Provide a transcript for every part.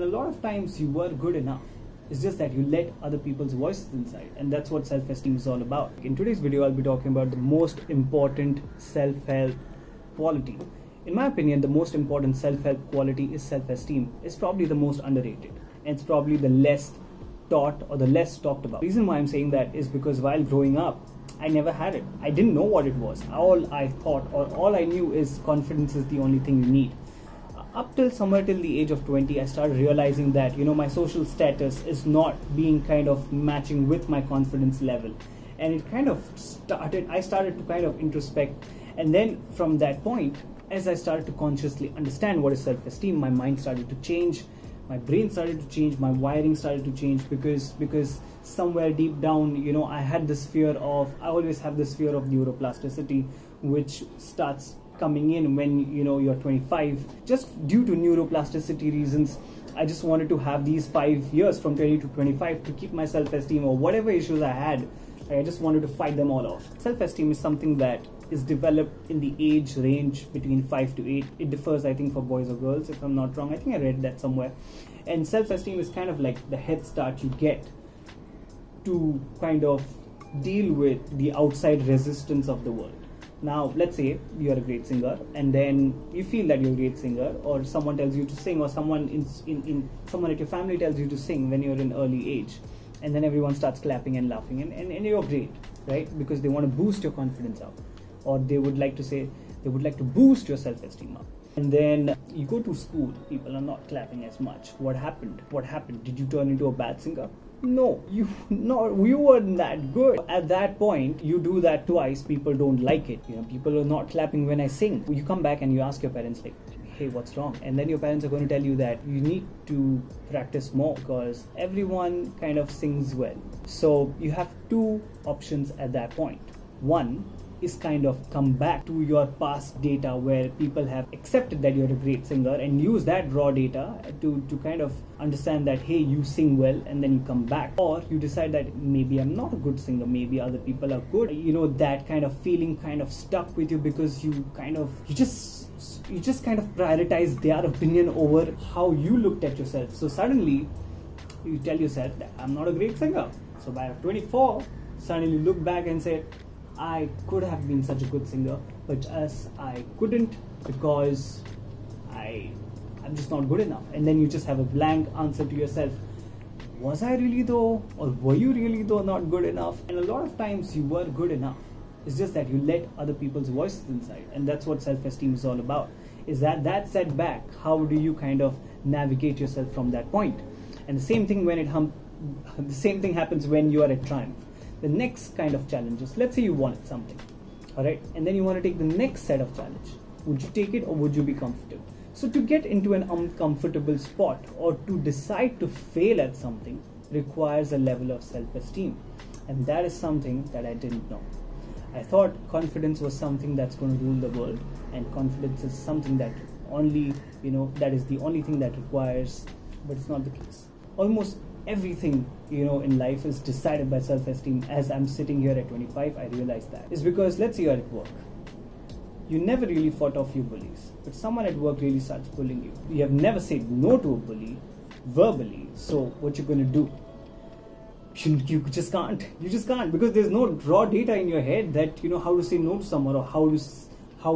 a lot of times you were good enough. It's just that you let other people's voices inside, and that's what self-esteem is all about. In today's video, I'll be talking about the most important self-help quality. In my opinion, the most important self-help quality is self-esteem. It's probably the most underrated, and it's probably the less taught or the less talked about. The reason why I'm saying that is because while growing up, I never had it. I didn't know what it was. All I thought or all I knew is confidence is the only thing you need. Up till somewhere till the age of 20, I started realizing that, my social status is not being kind of matching with my confidence level. And it kind of I started to kind of introspect. And then from that point, as I started to consciously understand what is self-esteem, my mind started to change. My brain started to change, my wiring started to change because somewhere deep down, I always have this fear of neuroplasticity, which starts coming in when, you're 25. Just due to neuroplasticity reasons, I just wanted to have these 5 years from 20 to 25 to keep my self-esteem or whatever issues I had. I just wanted to fight them all off. Self-esteem is something that is developed in the age range between 5 to 8. It differs, I think, for boys or girls, if I'm not wrong. I think I read that somewhere. And self-esteem is kind of like the head start you get to kind of deal with the outside resistance of the world. Now, let's say you're a great singer, and then you feel that you're a great singer, or someone tells you to sing, or someone someone at your family tells you to sing when you're in early age. And then everyone starts clapping and laughing, and you're great, right? Because they want to boost your confidence up, or they would like to boost your self-esteem up. And then you go to school, people are not clapping as much. What happened? Did you turn into a bad singer? No, you weren't that good. At that point, you do that twice, people don't like it. People are not clapping when I sing. You come back and you ask your parents, like, hey, what's wrong? And then your parents are going to tell you that you need to practice more because everyone kind of sings well. So you have two options at that point. One is kind of come back to your past data where people have accepted that you're a great singer and use that raw data to kind of understand that, hey, you sing well, and then you come back. Or you decide that maybe I'm not a good singer, maybe other people are good. That kind of feeling kind of stuck with you because you just kind of prioritize their opinion over how you looked at yourself. So suddenly you tell yourself that I'm not a great singer. So by 24, suddenly you look back and say, I could have been such a good singer, but as I couldn't because I'm just not good enough. And then you just have a blank answer to yourself. Was I really though? Or were you really though not good enough? And a lot of times you were good enough. It's just that you let other people's voices inside. And that's what self-esteem is all about. Is that setback, how do you kind of navigate yourself from that point? And the same thing happens when you are at triumph. The next kind of challenges, let's say you wanted something, all right, and then you want to take the next set of challenge. Would you take it or would you be comfortable? So to get into an uncomfortable spot or to decide to fail at something requires a level of self-esteem, and that is something that I didn't know. I thought confidence was something that's going to rule the world, and confidence is something that only, that is the only thing that requires, but it's not the case. Almost everything in life is decided by self-esteem. As I'm sitting here at 25, I realize that. It's because, let's say you're at work. You never really fought off your bullies, but someone at work really starts bullying you. You have never said no to a bully verbally, so what you're going to do? You just can't. You just can't, because there's no raw data in your head that how to say no to someone, or how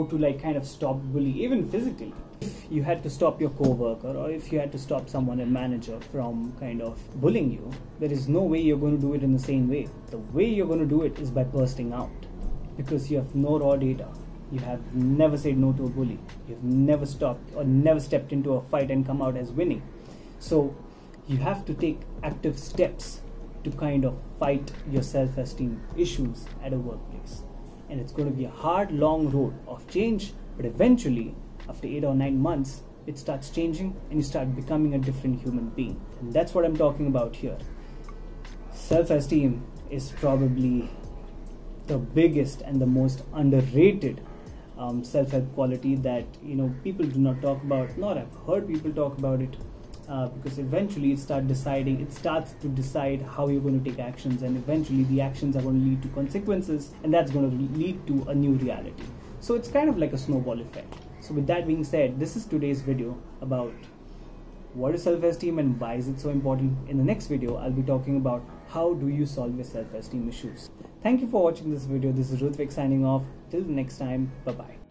to like kind of stop bully, even physically. If you had to stop your co-worker, or if you had to stop someone, a manager, from kind of bullying you, there is no way you're going to do it in the same way. The way you're going to do it is by bursting out, because you have no raw data. You have never said no to a bully. You've never stopped or never stepped into a fight and come out as winning. So you have to take active steps to kind of fight your self-esteem issues at a workplace. And it's going to be a hard, long road of change, but eventually, after 8 or 9 months, it starts changing and you start becoming a different human being. And that's what I'm talking about here. Self-esteem is probably the biggest and the most underrated self-help quality that people do not talk about, nor I've heard people talk about it, because eventually it starts to decide how you're going to take actions, and eventually the actions are going to lead to consequences, and that's going to lead to a new reality. So it's kind of like a snowball effect. So with that being said, this is today's video about what is self-esteem and why is it so important. In the next video, I'll be talking about how do you solve your self-esteem issues. Thank you for watching this video. This is Rutvik signing off. Till the next time, bye-bye.